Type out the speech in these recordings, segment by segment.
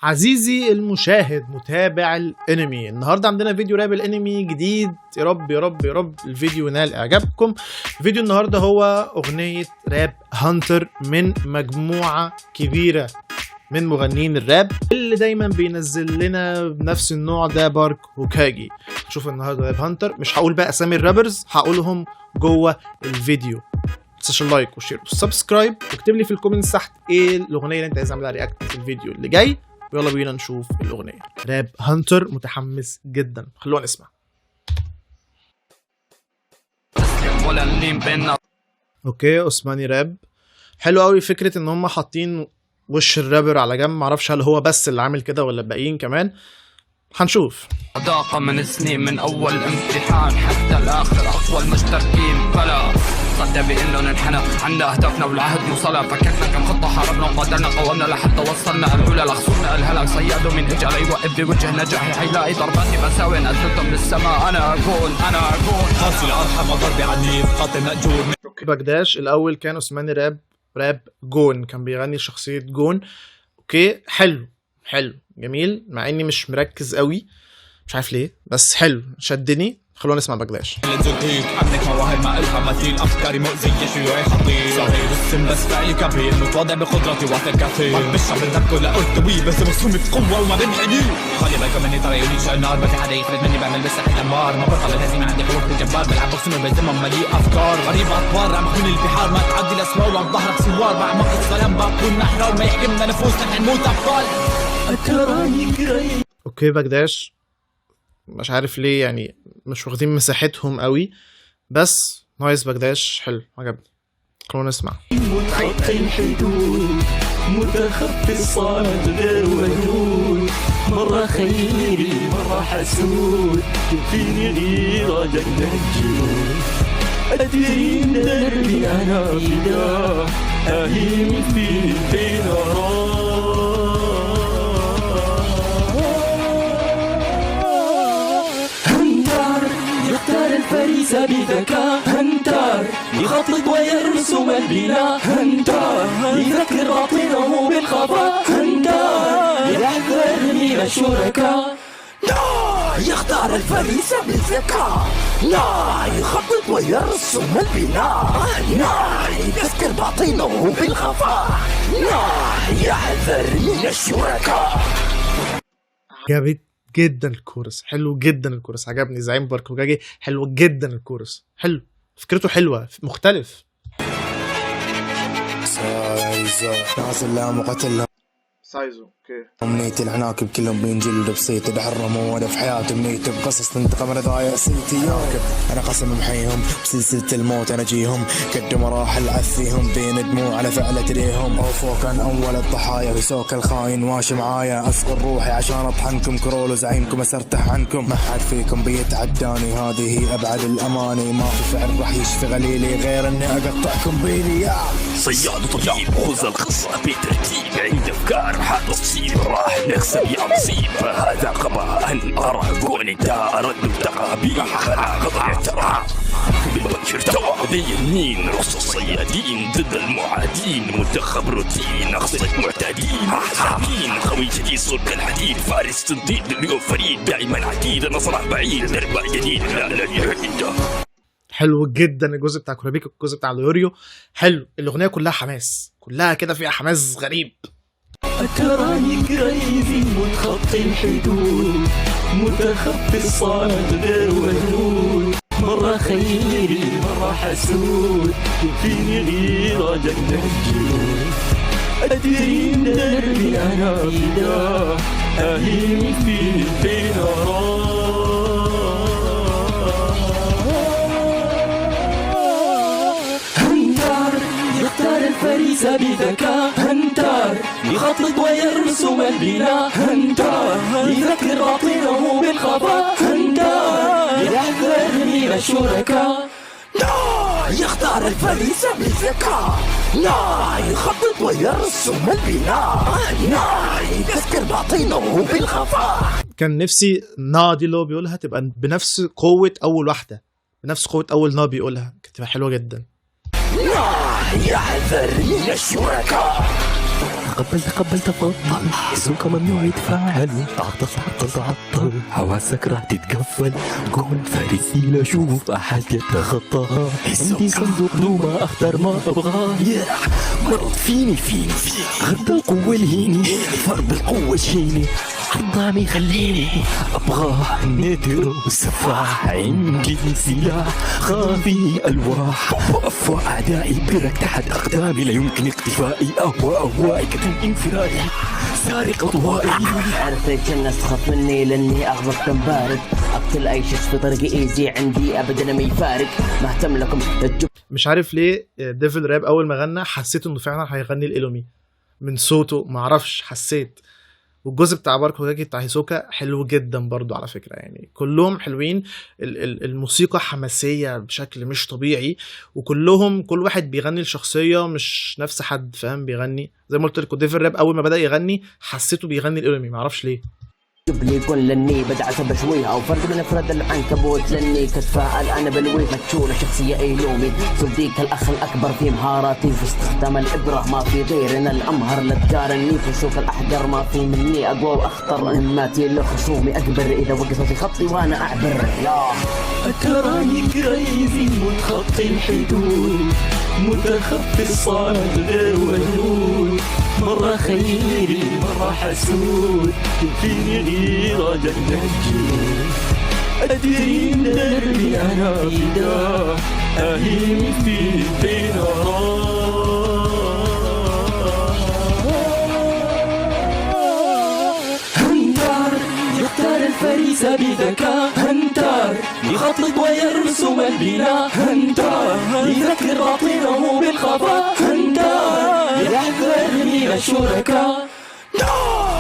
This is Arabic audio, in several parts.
عزيزي المشاهد متابع الانمي، النهارده عندنا فيديو راب الانمي جديد. يا رب يا رب يا رب الفيديو ينال اعجابكم. فيديو النهارده هو اغنيه راب هانتر من مجموعه كبيره من مغنيين الراب اللي دايما بينزل لنا بنفس النوع ده، بارك هوكاجي. شوف النهارده راب هانتر، مش هقول بقى اسامي الرابرز، هقولهم جوه الفيديو. متنساش اللايك والشير والسبسكرايب، واكتب لي في الكومنتس تحت ايه الاغنيه اللي انت عايز اعملها رياكت في الفيديو اللي جاي، ويلا بينا نشوف الاغنيه. راب هانتر متحمس جدا، خلونا نسمع. اوكي، عثماني راب حلو قوي. فكره ان هم حاطين وش الرابر على جنب، معرفش هل هو بس اللي عامل كده ولا الباقيين كمان، هنشوف. ضاق من سنين من اول امتحان حتى الاخر اطول مشتركين، فلا صدق بانه ننحنى عنا اهدافنا والعهد وصلنا، فكرنا كم خطه حاربنا وقدرنا قومنا لحتى وصلنا. العلا لخصونا الهلاك صيادوا من اجل يوقف بوجه نجاحي، حيلاقي ضرباتي بساوي نزلتهم للسماء. انا اقول حاصل ارحم ضربي عنيف قاتل ماجور. بجداش الاول كان عثماني راب جون، كان بيغني شخصيه جون. اوكي، حلو جميل، مع اني مش مركز قوي، مش عارف ليه، بس حلو شدني. خلونا نسمع بجداش. عندك مواهب ما الها مثيل، افكاري مؤذيه شيوعي خطير، صغير السن بس فعلي كبير، متواضع بقدرتي واثق كثير، بالشعب الذكر لا ارتوي بس مصومي بقوه وما بنحني. خلي بالكم مني ترى يوليش النار، ما في حدا يخرج مني بعمل بس احد انبار، ما برقى بالهزيمه عندي قوه الجبار، بلعب بقسم بالزمن مليء افكار غريبه اطوار، عم بكون البحار ما تعدي الاسماء ولو ظهرك سوار، بعمق السلام بكون احرار، ما يحكمنا نفوسنا نموت ابطال. اوكي بجداش مش عارف ليه يعني مش واخدين مساحتهم قوي، بس نايس بجداش حلو عجبني. خلونا نسمع. متخطي الحدود متخفصات غير ودود، مرة خيري مرة حسود، فيني غيرة جنة الجنود، أدري إن دربي أنا فداه، أهيم في نار. الفريس بذكاء، هنتار يخطط ويرسم البناء، هنتار يذكر باطنه بالخفاء، هنتار يحذر من الشركاء. لا يختار الفريس بالذكاء، لا يخطط ويرسم البناء، لا يذكر باطنه بالخفاء، لا يحذر من الشركاء. عجبت جدا الكورس، حلو جدا الكورس، عجبني. زعيم بارك هوكاجي حلو جدا الكورس، حلو فكرته حلوه مختلف. نازل لا مقتل سايزو اوكي. امنيتي العناكب بكلهم بينجلد بسيط تحرموا وانا في حياتي امنيتي بقصص تنتقم رضايا سيتي ياكب، انا قسم محيهم بسلسله الموت انا جيهم، كد مراحل عفيهم بين دموع على فعله ريهم، اوفو كان اول الضحايا وسوك الخاين واشي معايا، اصغر روحي عشان اطحنكم كرول وزعيمكم اسرتح عنكم، ما حد فيكم بيتعداني هذه هي ابعد الاماني، ما في فعل راح يشفي غليلي غير اني اقطعكم بيني يا صياد طبيب خذ القصة بترتيب، عند افكار حتصيب راح نخسر يا مصيبة، هذا قضاء ان ارى قولي دا ارد تقابيل خلا قضاء ترى بالبشر توابين، رص الصيادين ضد المعادين، منتخب روتين اخصك معتادين حامين، خوي جديد صلب الحديد، فارس تنطيط اليوم فريد دائما عديد، نصرح بعيد دربة جديد لا يهدد. حلو جدا الجزء بتاع كورابيكو، الجزء بتاع ليوريو حلو. الاغنيه كلها حماس، كلها كده فيها حماس غريب. تراني كريزي متخطي الحدود متخفصات غير ودود، مرة خيري مرة حسود، فيني غيرة جنة الجنود، أدري إن دربي أنا فداه، أهيم في نار. الفريس بذكاء، هنتار يخطط ويرسم البناء، هنتار يذكر باطنه بالخفاء، هنتار يحذر من الشركاء. لا يختار الفريس بالذكاء، لا يخطط ويرسم البناء، لا يذكر باطنه بالخفاء. كان نفسي نا دي اللي هو بيقولها تبقى بنفس قوه اول واحده، بنفس قوه اول نا بيقولها، كانت تبقى حلوه جدا. لا يحذر من الشركاء. تقبل تفضل، اسمك ممنوع يتفاعل، تعطل حواسك راح تتقفل، قول فارسي لا شوف احد يتخطاها، عندي صندوق دوما اختار ما ابغاه، مرض فيني غدا القوة الهيني، فرض القوة شيني، عظامي خليني ابغاه نتر وسفاح، عندي سلاح خافي الواح، وافوى اعدائي برك تحت اقدامي، لا يمكن اختفائي، اهوائي كتم انفرادي، سارق اضوائي. عرفت الناس تخاف مني لاني اغضب بارد، اقتل اي شخص في طريقي ايزي، عندي ابدا ما يفارق، مهتم لكم مش عارف ليه ديفل راب اول ما غنى حسيت انه فعلا هيغني الالومي من صوته، معرفش حسيت. والجزء بتاع بارك هوجاكي بتاع هيسوكا حلو جدا برضو على فكرة، يعني كلهم حلوين. الموسيقى حماسية بشكل مش طبيعي، وكلهم كل واحد بيغني الشخصية مش نفس حد، فاهم؟ بيغني زي ما قلت لكم ديفل راب اول ما بدأ يغني حسيته بيغني الالومي، معرفش ليه. لي يكون لاني بدعت بشويها او فرد من افراد العنكبوت، لاني كتفائل انا بالوي مكشوله شخصيه ايلومي، صديق الاخ الاكبر في مهاراتي في استخدام الابره، ما في غيرنا الامهر لا تقارني في السوق الاحجر، ما في مني اقوى واخطر، مهماتي لخصومي اكبر اذا وقفت في خطي وانا اعبر. يا تراني كريزي متخطي الحدود، متخفي صار غير ودود، مرة خيري مرة حسود، فيني غيرة جنة الجود، أدري إن دربي أنا فداه، أهيم في بين هنتار يختار الفريس بذكاء، هنتار يخطط ويرسم البناء، هنتار يذكر باطنه بالخفاء، هنتار يحذر من الشركاء،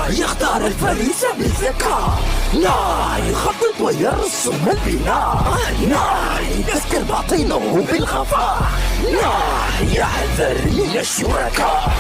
يختار الفريس بالذكاء، لا يخطط ويرسم البناء، لا يذكر باطنه بالخفاء، لا يحذر من الشركاء.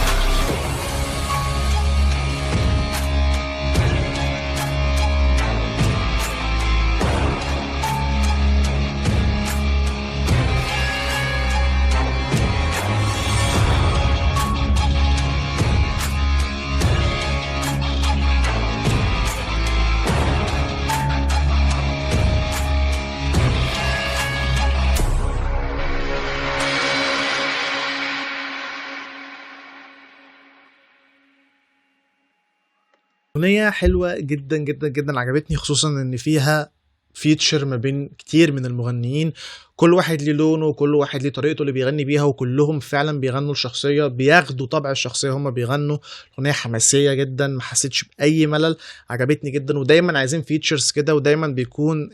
أغنية حلوة جدا جدا جدا عجبتني، خصوصا ان فيها فيتشر ما بين كتير من المغنيين، كل واحد ليه لونه وكل واحد ليه طريقته اللي بيغني بيها، وكلهم فعلا بيغنوا الشخصية، بياخدوا طبع الشخصية هما بيغنوا. الأغنية حماسية جدا، ما حسيتش بأي ملل، عجبتني جدا. ودايما عايزين فيتشرز كده، ودايما بيكون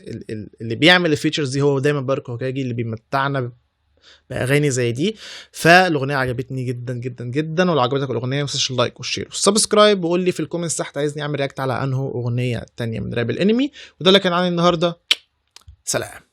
اللي بيعمل الفيتشرز دي هو دايما بارك هوكاجي اللي بيمتعنا باغاني زي دي. فالاغنيه عجبتني جدا جدا جدا، ولو عجبتك الاغنيه ما تنساش اللايك والشير والسبسكرايب، وقول لي في الكومنتس تحت عايزني اعمل رياكت على انه اغنيه تانية من راب الانمي. وده اللي كان عندي النهارده، سلام.